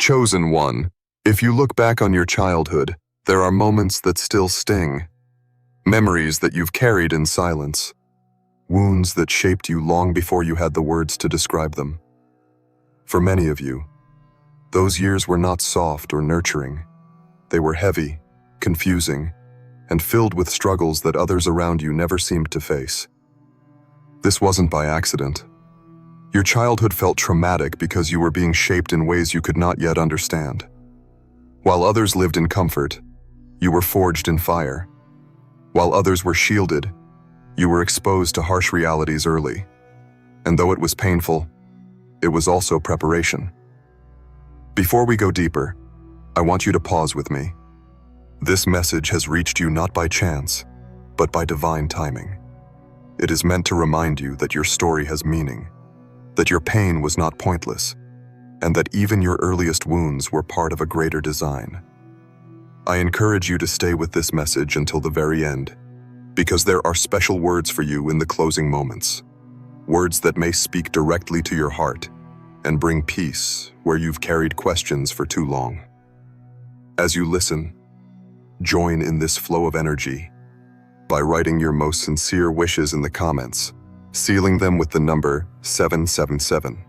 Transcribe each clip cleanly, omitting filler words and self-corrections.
Chosen one, if you look back on your childhood, there are moments that still sting. Memories that you've carried in silence. Wounds that shaped you long before you had the words to describe them. For many of you, those years were not soft or nurturing. They were heavy, confusing, and filled with struggles that others around you never seemed to face. This wasn't by accident. Your childhood felt traumatic because you were being shaped in ways you could not yet understand. While others lived in comfort, you were forged in fire. While others were shielded, you were exposed to harsh realities early. And though it was painful, it was also preparation. Before we go deeper, I want you to pause with me. This message has reached you not by chance, but by divine timing. It is meant to remind you that your story has meaning, that your pain was not pointless, and that even your earliest wounds were part of a greater design. I encourage you to stay with this message until the very end, because there are special words for you in the closing moments, words that may speak directly to your heart and bring peace where you've carried questions for too long. As you listen, join in this flow of energy by writing your most sincere wishes in the comments, sealing them with the number 777.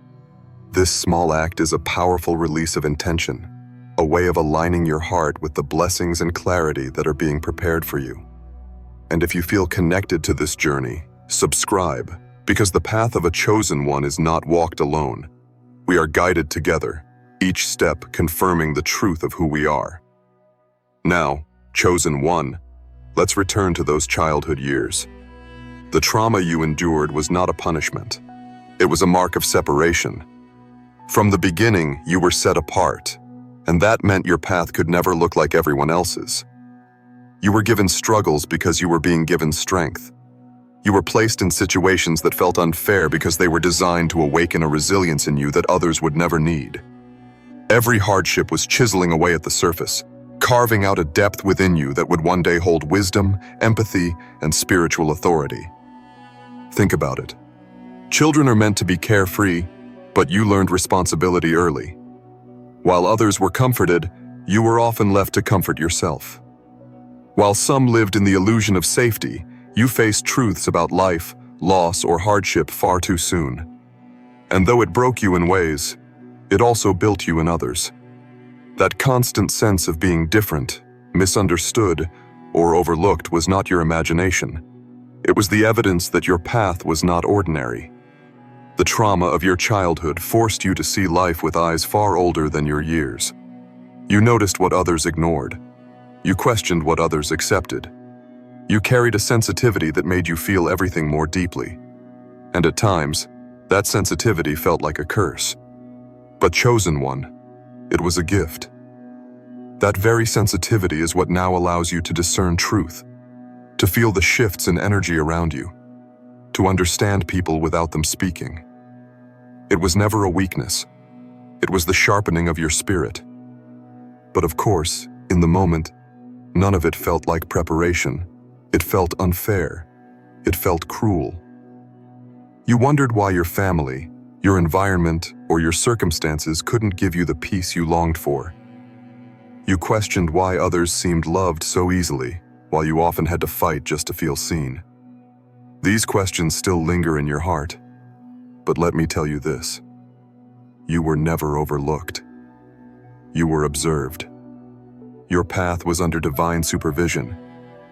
This small act is a powerful release of intention, a way of aligning your heart with the blessings and clarity that are being prepared for you. And if you feel connected to this journey, subscribe, because the path of a chosen one is not walked alone. We are guided together, each step confirming the truth of who we are. Now, chosen one, let's return to those childhood years. The trauma you endured was not a punishment. It was a mark of separation. From the beginning, you were set apart, and that meant your path could never look like everyone else's. You were given struggles because you were being given strength. You were placed in situations that felt unfair because they were designed to awaken a resilience in you that others would never need. Every hardship was chiseling away at the surface, carving out a depth within you that would one day hold wisdom, empathy, and spiritual authority. Think about it. Children are meant to be carefree, but you learned responsibility early. While others were comforted, you were often left to comfort yourself. While some lived in the illusion of safety, you faced truths about life, loss, or hardship far too soon. And though it broke you in ways, it also built you in others. That constant sense of being different, misunderstood, or overlooked was not your imagination. It was the evidence that your path was not ordinary. The trauma of your childhood forced you to see life with eyes far older than your years. You noticed what others ignored. You questioned what others accepted. You carried a sensitivity that made you feel everything more deeply. And at times, that sensitivity felt like a curse. But chosen one, it was a gift. That very sensitivity is what now allows you to discern truth, to feel the shifts in energy around you, to understand people without them speaking. It was never a weakness. It was the sharpening of your spirit. But of course, in the moment, none of it felt like preparation. It felt unfair. It felt cruel. You wondered why your family, your environment, or your circumstances couldn't give you the peace you longed for. You questioned why others seemed loved so easily, while you often had to fight just to feel seen. These questions still linger in your heart, but let me tell you this. You were never overlooked. You were observed. Your path was under divine supervision,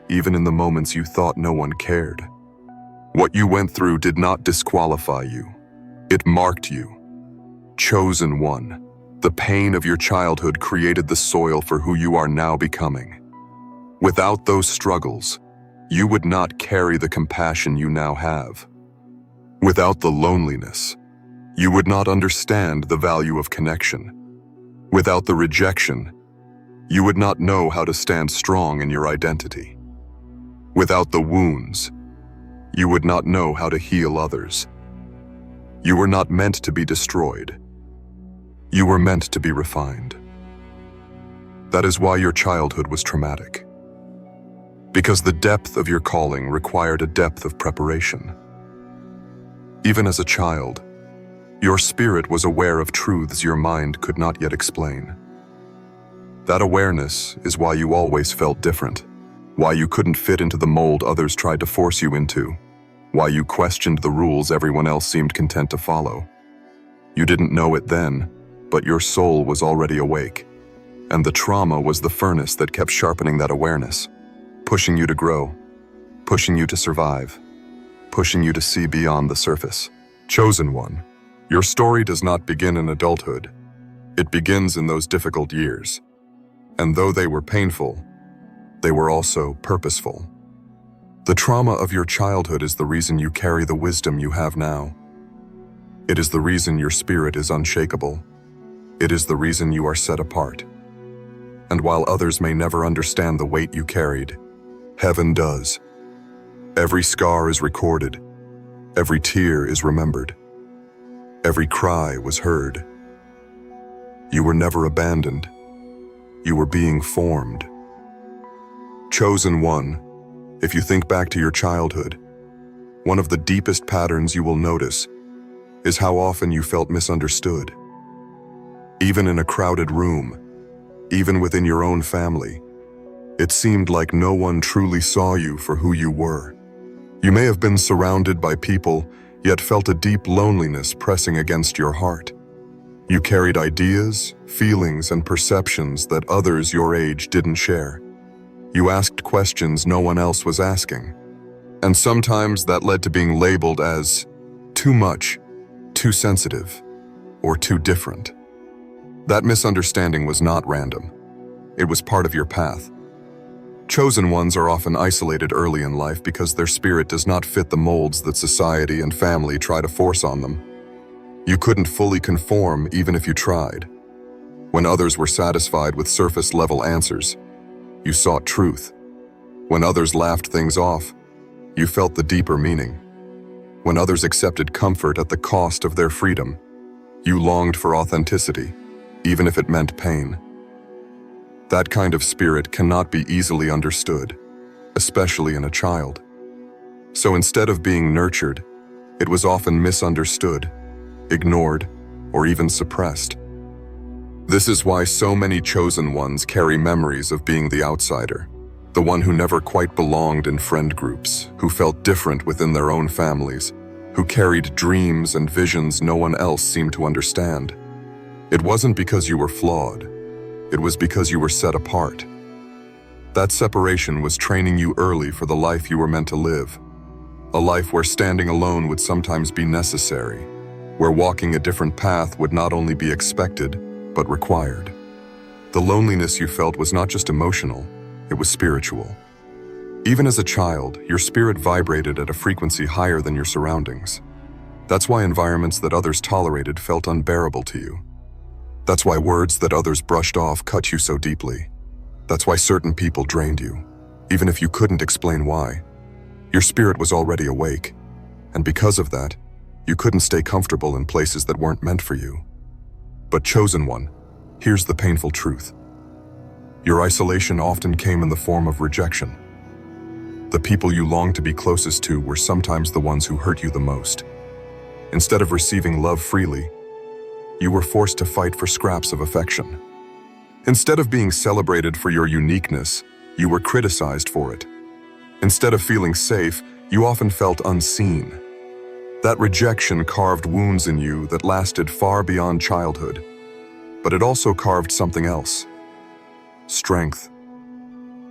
even in the moments you thought no one cared. What you went through did not disqualify you. It marked you. Chosen one. The pain of your childhood created the soil for who you are now becoming. Without those struggles, you would not carry the compassion you now have. Without the loneliness, you would not understand the value of connection. Without the rejection, you would not know how to stand strong in your identity. Without the wounds, you would not know how to heal others. You were not meant to be destroyed. You were meant to be refined. That is why your childhood was traumatic. Because the depth of your calling required a depth of preparation. Even as a child, Your spirit was aware of truths your mind could not yet explain. That awareness is why you always felt different, why you couldn't fit into the mold others tried to force you into, why you questioned the rules everyone else seemed content to follow. You didn't know it then, but your soul was already awake, and the trauma was the furnace that kept sharpening that awareness, pushing you to grow, pushing you to survive, pushing you to see beyond the surface. Chosen one, your story does not begin in adulthood. It begins in those difficult years. And though they were painful, they were also purposeful. The trauma of your childhood is the reason you carry the wisdom you have now. It is the reason your spirit is unshakable. It is the reason you are set apart. And while others may never understand the weight you carried, heaven does. Every scar is recorded. Every tear is remembered. Every cry was heard. You were never abandoned. You were being formed. Chosen one, if you think back to your childhood, one of the deepest patterns you will notice is how often you felt misunderstood. Even in a crowded room, even within your own family, it seemed like no one truly saw you for who you were. You may have been surrounded by people, yet felt a deep loneliness pressing against your heart. You carried ideas, feelings, and perceptions that others your age didn't share. You asked questions no one else was asking. And sometimes that led to being labeled as too much, too sensitive, or too different. That misunderstanding was not random. It was part of your path. Chosen ones are often isolated early in life because their spirit does not fit the molds that society and family try to force on them. You couldn't fully conform even if you tried. When others were satisfied with surface-level answers, you sought truth. When others laughed things off, you felt the deeper meaning. When others accepted comfort at the cost of their freedom, you longed for authenticity, even if it meant pain. That kind of spirit cannot be easily understood, especially in a child. So instead of being nurtured, it was often misunderstood, ignored, or even suppressed. This is why so many chosen ones carry memories of being the outsider, the one who never quite belonged in friend groups, who felt different within their own families, who carried dreams and visions no one else seemed to understand. It wasn't because you were flawed. It was because you were set apart. That separation was training you early for the life you were meant to live, a life where standing alone would sometimes be necessary, where walking a different path would not only be expected, but required. The loneliness you felt was not just emotional, it was spiritual. Even as a child, your spirit vibrated at a frequency higher than your surroundings. That's why environments that others tolerated felt unbearable to you. That's why words that others brushed off cut you so deeply. That's why certain people drained you, even if you couldn't explain why. Your spirit was already awake, and because of that, you couldn't stay comfortable in places that weren't meant for you. But chosen one, here's the painful truth. Your isolation often came in the form of rejection. The people you longed to be closest to were sometimes the ones who hurt you the most. Instead of receiving love freely, you were forced to fight for scraps of affection. Instead of being celebrated for your uniqueness, you were criticized for it. Instead of feeling safe, you often felt unseen. That rejection carved wounds in you that lasted far beyond childhood, but it also carved something else: strength.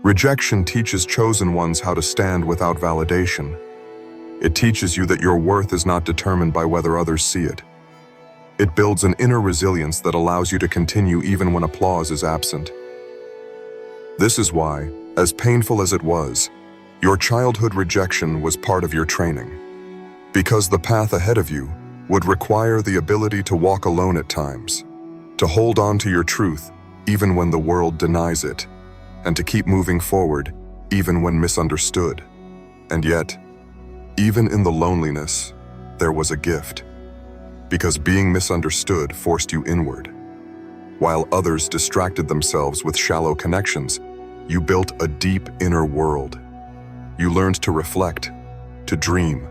Rejection teaches chosen ones how to stand without validation. It teaches you that your worth is not determined by whether others see it. It builds an inner resilience that allows you to continue even when applause is absent. This is why, as painful as it was, your childhood rejection was part of your training. Because the path ahead of you would require the ability to walk alone at times, to hold on to your truth even when the world denies it, and to keep moving forward even when misunderstood. And yet, even in the loneliness, there was a gift. Because being misunderstood forced you inward. While others distracted themselves with shallow connections, you built a deep inner world. You learned to reflect, to dream,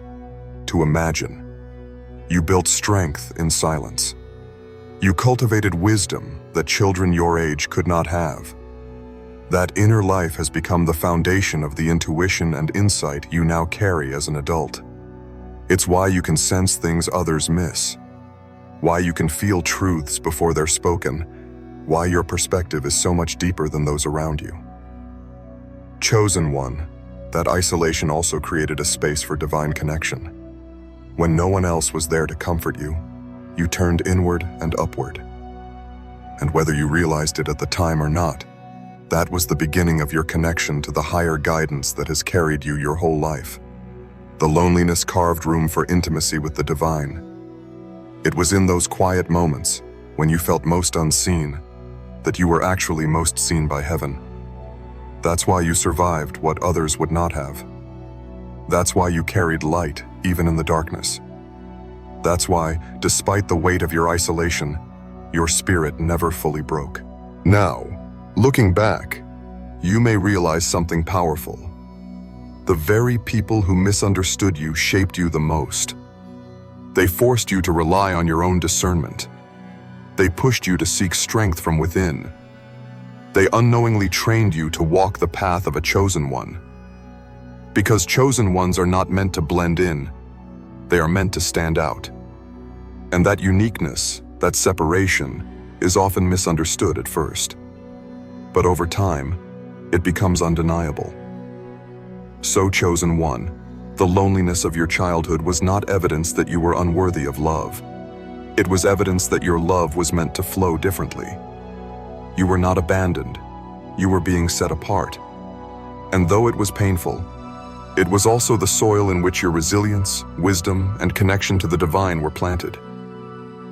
to imagine. You built strength in silence. You cultivated wisdom that children your age could not have. That inner life has become the foundation of the intuition and insight you now carry as an adult. It's why you can sense things others miss, why you can feel truths before they're spoken, why your perspective is so much deeper than those around you. Chosen one, that isolation also created a space for divine connection. When no one else was there to comfort you, you turned inward and upward. And whether you realized it at the time or not, that was the beginning of your connection to the higher guidance that has carried you your whole life. The loneliness carved room for intimacy with the divine. It was in those quiet moments, when you felt most unseen, that you were actually most seen by heaven. That's why you survived what others would not have. That's why you carried light even in the darkness. That's why, despite the weight of your isolation, your spirit never fully broke. Now, looking back, you may realize something powerful. The very people who misunderstood you shaped you the most. They forced you to rely on your own discernment. They pushed you to seek strength from within. They unknowingly trained you to walk the path of a chosen one. Because chosen ones are not meant to blend in, they are meant to stand out. And that uniqueness, that separation, is often misunderstood at first. But over time, it becomes undeniable. So, chosen one, the loneliness of your childhood was not evidence that you were unworthy of love. It was evidence that your love was meant to flow differently. You were not abandoned. You were being set apart. And though it was painful, it was also the soil in which your resilience, wisdom, and connection to the divine were planted.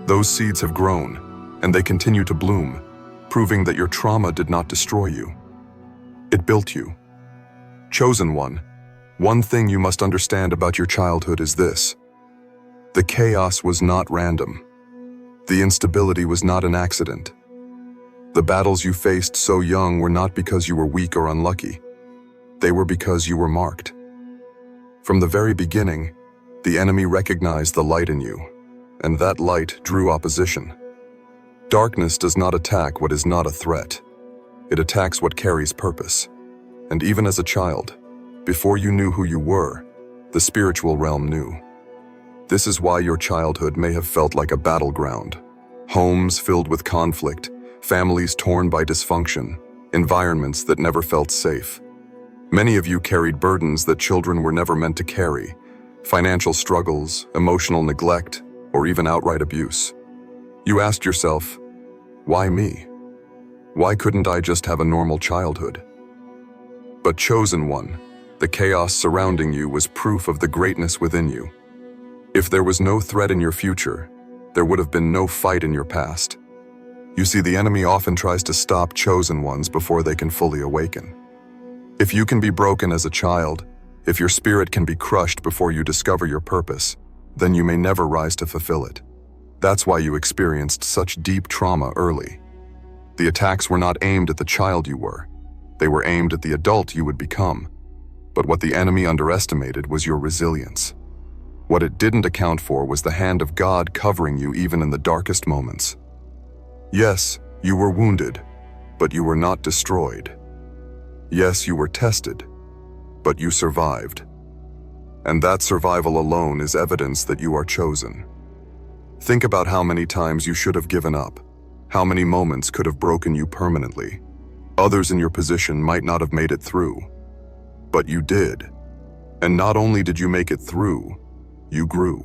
Those seeds have grown, and they continue to bloom, proving that your trauma did not destroy you. It built you. Chosen one thing you must understand about your childhood is this: the chaos was not random. The instability was not an accident. The battles you faced so young were not because you were weak or unlucky. They were because you were marked. From the very beginning, the enemy recognized the light in you, and that light drew opposition. Darkness does not attack what is not a threat. It attacks what carries purpose. And even as a child, before you knew who you were, the spiritual realm knew. This is why your childhood may have felt like a battleground. Homes filled with conflict, families torn by dysfunction, environments that never felt safe. Many of you carried burdens that children were never meant to carry: financial struggles, emotional neglect, or even outright abuse. You asked yourself, why me? Why couldn't I just have a normal childhood? But chosen one, the chaos surrounding you was proof of the greatness within you. If there was no threat in your future, there would have been no fight in your past. You see, the enemy often tries to stop chosen ones before they can fully awaken. If you can be broken as a child, if your spirit can be crushed before you discover your purpose, then you may never rise to fulfill it. That's why you experienced such deep trauma early. The attacks were not aimed at the child you were. They were aimed at the adult you would become. But what the enemy underestimated was your resilience. What it didn't account for was the hand of God covering you even in the darkest moments. Yes, you were wounded, but you were not destroyed. Yes, you were tested, but you survived. And that survival alone is evidence that you are chosen. Think about how many times you should have given up, how many moments could have broken you permanently. Others in your position might not have made it through, but you did. And not only did you make it through, you grew.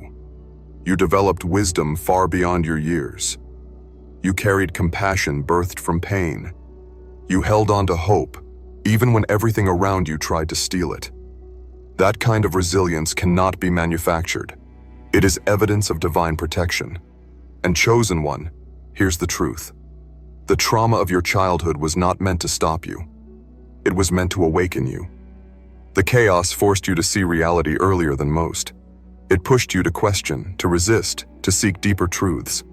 You developed wisdom far beyond your years. You carried compassion birthed from pain. You held on to hope, even when everything around you tried to steal it. That kind of resilience cannot be manufactured. It is evidence of divine protection. And chosen one, here's the truth. The trauma of your childhood was not meant to stop you. It was meant to awaken you. The chaos forced you to see reality earlier than most. It pushed you to question, to resist, to seek deeper truths.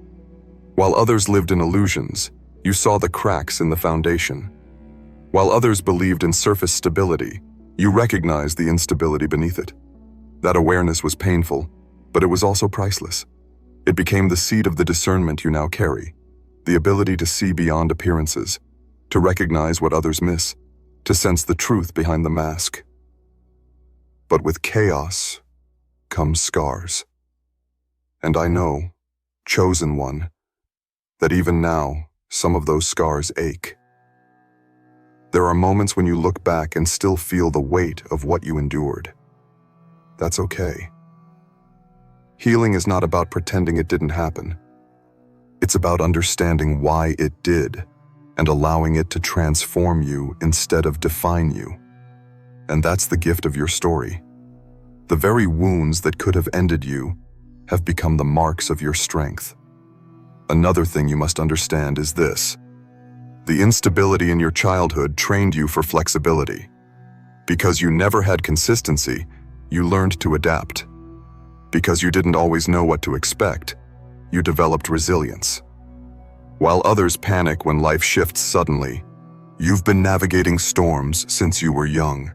While others lived in illusions, you saw the cracks in the foundation. While others believed in surface stability, you recognized the instability beneath it. That awareness was painful, but it was also priceless. It became the seed of the discernment you now carry, the ability to see beyond appearances, to recognize what others miss, to sense the truth behind the mask. But with chaos comes scars. And I know, chosen one, that even now, some of those scars ache. There are moments when you look back and still feel the weight of what you endured. That's okay. Healing is not about pretending it didn't happen. It's about understanding why it did and allowing it to transform you instead of define you. And that's the gift of your story. The very wounds that could have ended you have become the marks of your strength. Another thing you must understand is this. The instability in your childhood trained you for flexibility. Because you never had consistency, you learned to adapt. Because you didn't always know what to expect, you developed resilience. While others panic when life shifts suddenly, you've been navigating storms since you were young.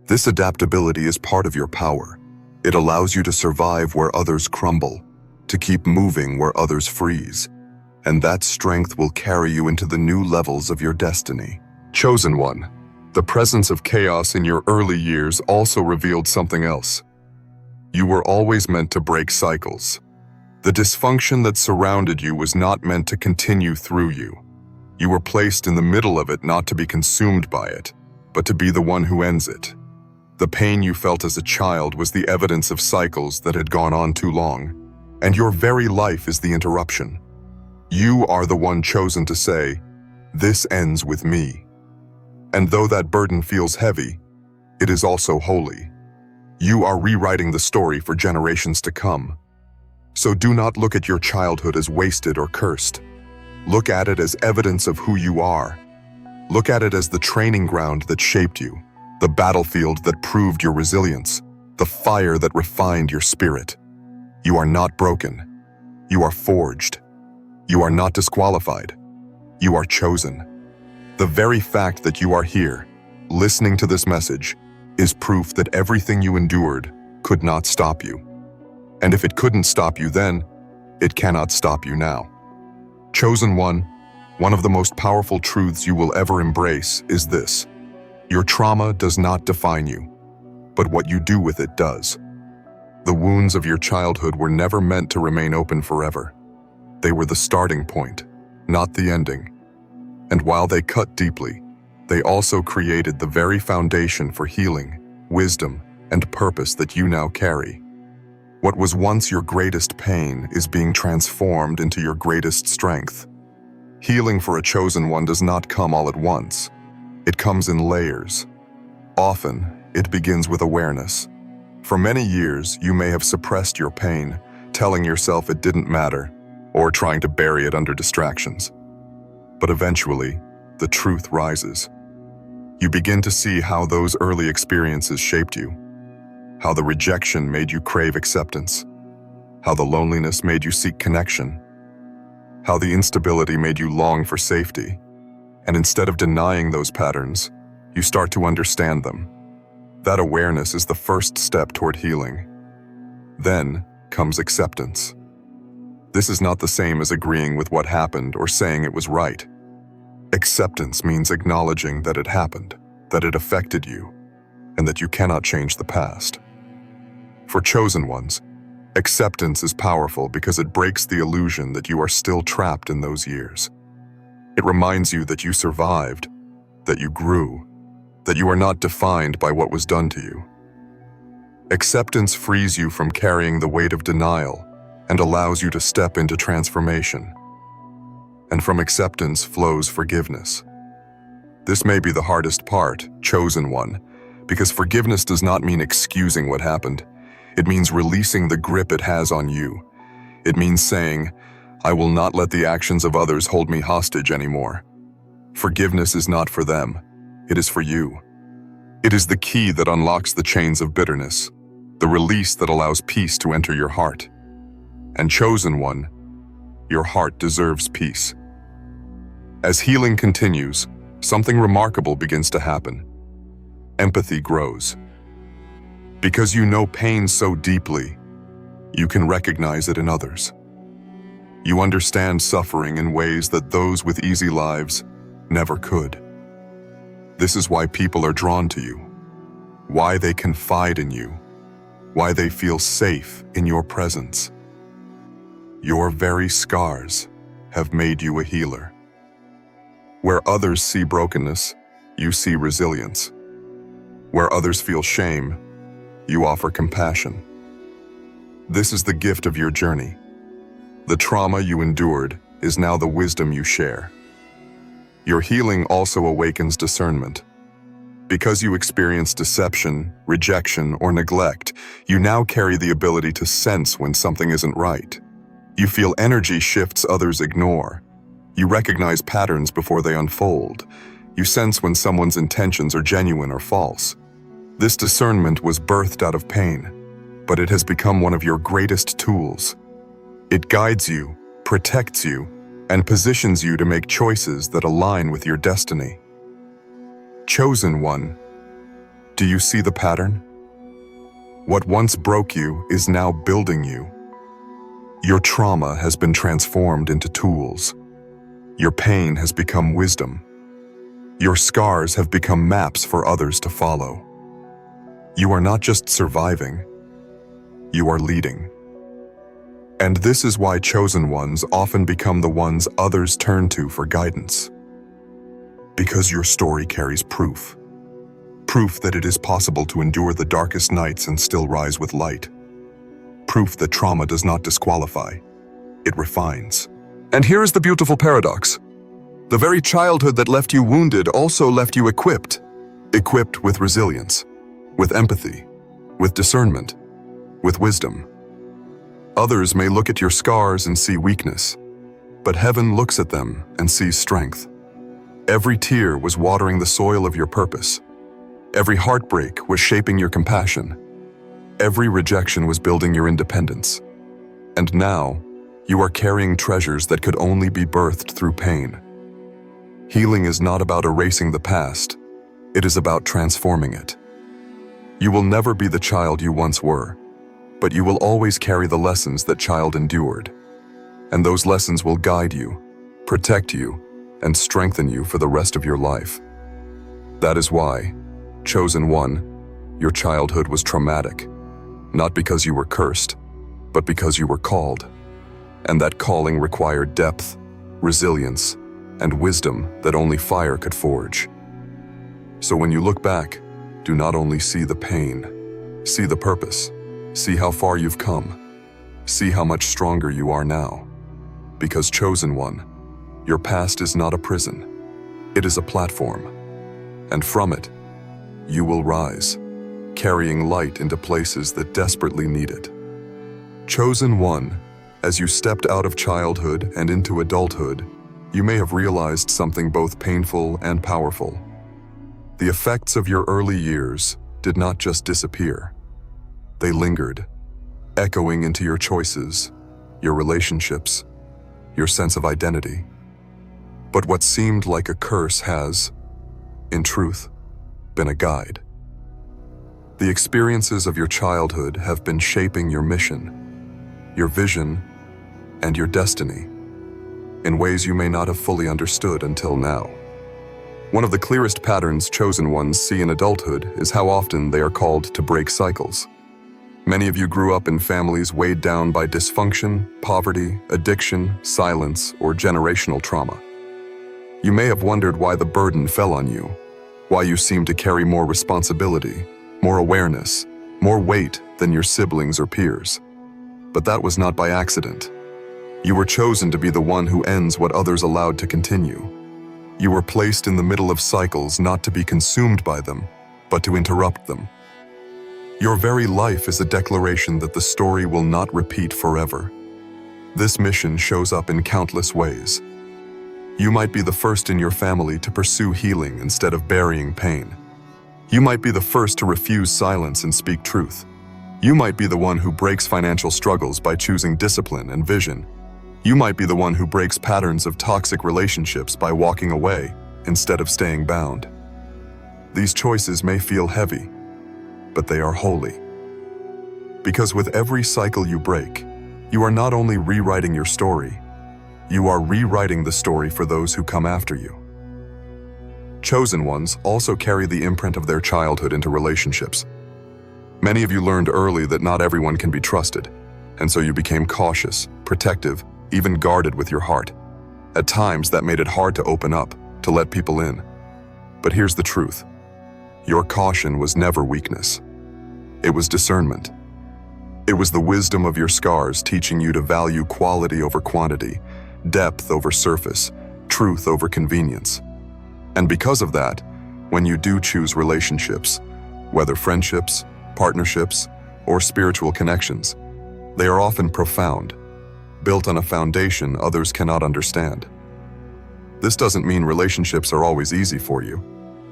This adaptability is part of your power. It allows you to survive where others crumble, to keep moving where others freeze. And that strength will carry you into the new levels of your destiny. Chosen one, the presence of chaos in your early years also revealed something else. You were always meant to break cycles. The dysfunction that surrounded you was not meant to continue through you. You were placed in the middle of it not to be consumed by it, but to be the one who ends it. The pain you felt as a child was the evidence of cycles that had gone on too long, and your very life is the interruption. You are the one chosen to say, "This ends with me." And though that burden feels heavy, it is also holy. You are rewriting the story for generations to come. So do not look at your childhood as wasted or cursed. Look at it as evidence of who you are. Look at it as the training ground that shaped you, the battlefield that proved your resilience, the fire that refined your spirit. You are not broken. You are forged. You are not disqualified. You are chosen. The very fact that you are here, listening to this message, is proof that everything you endured could not stop you. And if it couldn't stop you then, it cannot stop you now. Chosen one of the most powerful truths you will ever embrace is this. Your trauma does not define you, but what you do with it does. The wounds of your childhood were never meant to remain open forever. They were the starting point, not the ending. And while they cut deeply, they also created the very foundation for healing, wisdom, and purpose that you now carry. What was once your greatest pain is being transformed into your greatest strength. Healing for a chosen one does not come all at once. It comes in layers. Often, it begins with awareness. For many years, you may have suppressed your pain, telling yourself it didn't matter, or trying to bury it under distractions. But eventually, the truth rises. You begin to see how those early experiences shaped you, how the rejection made you crave acceptance, how the loneliness made you seek connection, how the instability made you long for safety. And instead of denying those patterns, you start to understand them. That awareness is the first step toward healing. Then comes acceptance. This is not the same as agreeing with what happened or saying it was right. Acceptance means acknowledging that it happened, that it affected you, and that you cannot change the past. For chosen ones, acceptance is powerful because it breaks the illusion that you are still trapped in those years. It reminds you that you survived, that you grew, that you are not defined by what was done to you. Acceptance frees you from carrying the weight of denial and allows you to step into transformation. And from acceptance flows forgiveness. This may be the hardest part, chosen one, because forgiveness does not mean excusing what happened. It means releasing the grip it has on you. It means saying, "I will not let the actions of others hold me hostage anymore." Forgiveness is not for them. It is for you. It is the key that unlocks the chains of bitterness, the release that allows peace to enter your heart. And chosen one, your heart deserves peace. As healing continues, something remarkable begins to happen. Empathy grows. Because you know pain so deeply, you can recognize it in others. You understand suffering in ways that those with easy lives never could. This is why people are drawn to you, why they confide in you, why they feel safe in your presence. Your very scars have made you a healer. Where others see brokenness, you see resilience. Where others feel shame, you offer compassion. This is the gift of your journey. The trauma you endured is now the wisdom you share. Your healing also awakens discernment. Because you experienced deception, rejection, or neglect, you now carry the ability to sense when something isn't right. You feel energy shifts others ignore. You recognize patterns before they unfold. You sense when someone's intentions are genuine or false. This discernment was birthed out of pain, but it has become one of your greatest tools. It guides you, protects you, and positions you to make choices that align with your destiny. Chosen one, do you see the pattern? What once broke you is now building you. Your trauma has been transformed into tools. Your pain has become wisdom. Your scars have become maps for others to follow. You are not just surviving, you are leading. And this is why chosen ones often become the ones others turn to for guidance. Because your story carries proof. Proof that it is possible to endure the darkest nights and still rise with light. Proof that trauma does not disqualify, it refines. And here is the beautiful paradox. The very childhood that left you wounded also left you equipped with resilience, with empathy, with discernment, with wisdom. Others may look at your scars and see weakness, but heaven looks at them and sees strength. Every tear was watering the soil of your purpose. Every heartbreak was shaping your compassion. Every rejection was building your independence. And now, you are carrying treasures that could only be birthed through pain. Healing is not about erasing the past, it is about transforming it. You will never be the child you once were, but you will always carry the lessons that child endured. And those lessons will guide you, protect you, and strengthen you for the rest of your life. That is why, chosen one, your childhood was traumatic, not because you were cursed, but because you were called. And that calling required depth, resilience, and wisdom that only fire could forge. So when you look back, do not only see the pain, see the purpose. See how far you've come. See how much stronger you are now. Because chosen one, your past is not a prison. It is a platform. And from it, you will rise, carrying light into places that desperately need it. Chosen one, as you stepped out of childhood and into adulthood, you may have realized something both painful and powerful. The effects of your early years did not just disappear. They lingered, echoing into your choices, your relationships, your sense of identity. But what seemed like a curse has, in truth, been a guide. The experiences of your childhood have been shaping your mission, your vision, and your destiny in ways you may not have fully understood until now. One of the clearest patterns chosen ones see in adulthood is how often they are called to break cycles. Many of you grew up in families weighed down by dysfunction, poverty, addiction, silence, or generational trauma. You may have wondered why the burden fell on you, why you seemed to carry more responsibility, more awareness, more weight than your siblings or peers. But that was not by accident. You were chosen to be the one who ends what others allowed to continue. You were placed in the middle of cycles not to be consumed by them, but to interrupt them. Your very life is a declaration that the story will not repeat forever. This mission shows up in countless ways. You might be the first in your family to pursue healing instead of burying pain. You might be the first to refuse silence and speak truth. You might be the one who breaks financial struggles by choosing discipline and vision. You might be the one who breaks patterns of toxic relationships by walking away instead of staying bound. These choices may feel heavy, but they are holy. Because with every cycle you break, you are not only rewriting your story, You are rewriting the story for those who come after you. Chosen ones also carry the imprint of their childhood into relationships. Many of you learned early that not everyone can be trusted, and so you became cautious, protective, even guarded with your heart. At times, that made it hard to open up, to let people in. But here's the truth. Your caution was never weakness. It was discernment. It was the wisdom of your scars teaching you to value quality over quantity, depth over surface, truth over convenience. And because of that, when you do choose relationships, whether friendships, partnerships, or spiritual connections, they are often profound, built on a foundation others cannot understand. This doesn't mean relationships are always easy for you.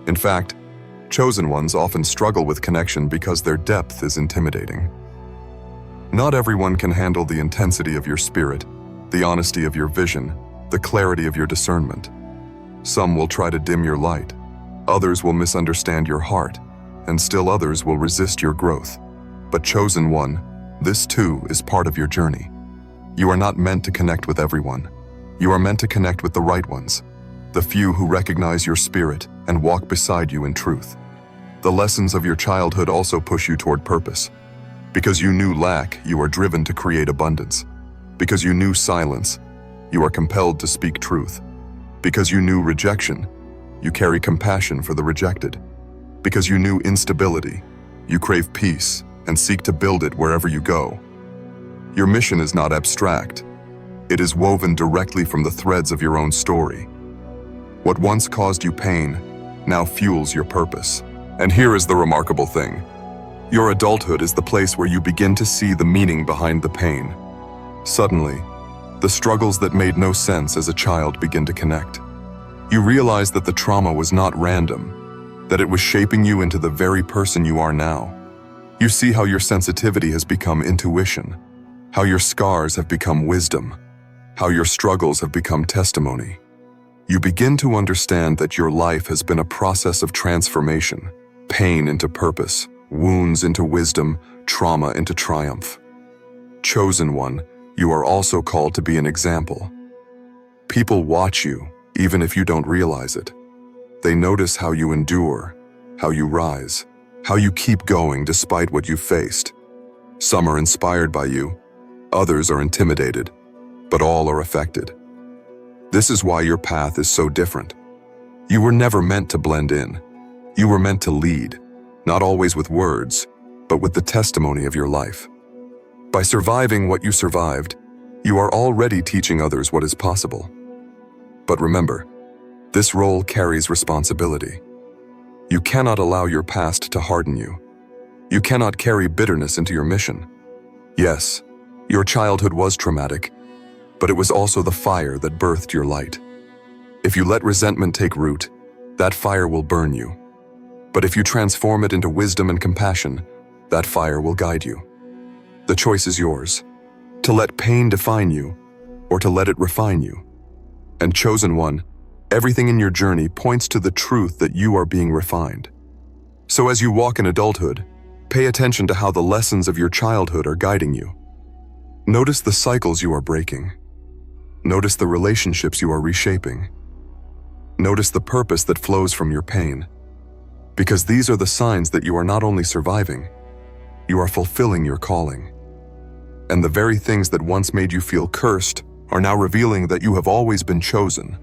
In fact, chosen ones often struggle with connection because their depth is intimidating. Not everyone can handle the intensity of your spirit, the honesty of your vision, the clarity of your discernment. Some will try to dim your light, others will misunderstand your heart, and still others will resist your growth. But chosen one, this too is part of your journey. You are not meant to connect with everyone. You are meant to connect with the right ones, the few who recognize your spirit and walk beside you in truth. The lessons of your childhood also push you toward purpose. Because you knew lack, you are driven to create abundance. Because you knew silence, you are compelled to speak truth. Because you knew rejection, you carry compassion for the rejected. Because you knew instability, you crave peace and seek to build it wherever you go. Your mission is not abstract. It is woven directly from the threads of your own story. What once caused you pain now fuels your purpose. And here is the remarkable thing. Your adulthood is the place where you begin to see the meaning behind the pain. Suddenly, the struggles that made no sense as a child begin to connect. You realize that the trauma was not random, that it was shaping you into the very person you are now. You see how your sensitivity has become intuition, how your scars have become wisdom, how your struggles have become testimony. You begin to understand that your life has been a process of transformation, pain into purpose, wounds into wisdom, trauma into triumph. Chosen one, you are also called to be an example. People watch you, even if you don't realize it. They notice how you endure, how you rise, how you keep going despite what you've faced. Some are inspired by you, others are intimidated, but all are affected. This is why your path is so different. You were never meant to blend in. You were meant to lead, not always with words, but with the testimony of your life. By surviving what you survived, you are already teaching others what is possible. But remember, this role carries responsibility. You cannot allow your past to harden you. You cannot carry bitterness into your mission. Yes, your childhood was traumatic, but it was also the fire that birthed your light. If you let resentment take root, that fire will burn you. But if you transform it into wisdom and compassion, that fire will guide you. The choice is yours, to let pain define you or to let it refine you. And chosen one, everything in your journey points to the truth that you are being refined. So as you walk in adulthood, pay attention to how the lessons of your childhood are guiding you. Notice the cycles you are breaking. Notice the relationships you are reshaping. Notice the purpose that flows from your pain. Because these are the signs that you are not only surviving, you are fulfilling your calling. And the very things that once made you feel cursed are now revealing that you have always been chosen.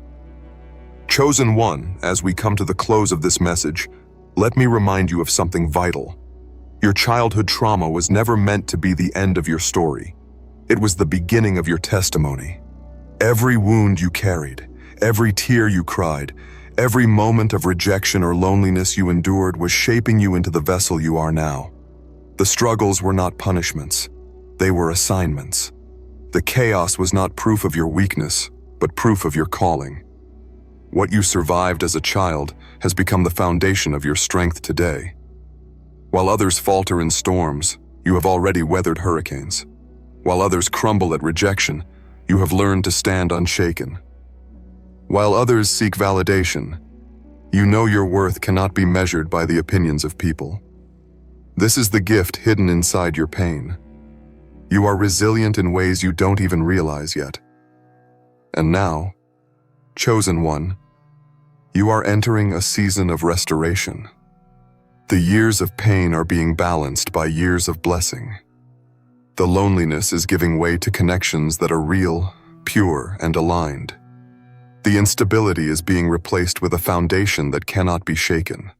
Chosen one, as we come to the close of this message, let me remind you of something vital. Your childhood trauma was never meant to be the end of your story. It was the beginning of your testimony. Every wound you carried, every tear you cried, every moment of rejection or loneliness you endured was shaping you into the vessel you are now. The struggles were not punishments. They were assignments. The chaos was not proof of your weakness, but proof of your calling. What you survived as a child has become the foundation of your strength today. While others falter in storms, you have already weathered hurricanes. While others crumble at rejection, you have learned to stand unshaken. While others seek validation, you know your worth cannot be measured by the opinions of people. This is the gift hidden inside your pain. You are resilient in ways you don't even realize yet. And now, chosen one, you are entering a season of restoration. The years of pain are being balanced by years of blessing. The loneliness is giving way to connections that are real, pure, and aligned. The instability is being replaced with a foundation that cannot be shaken.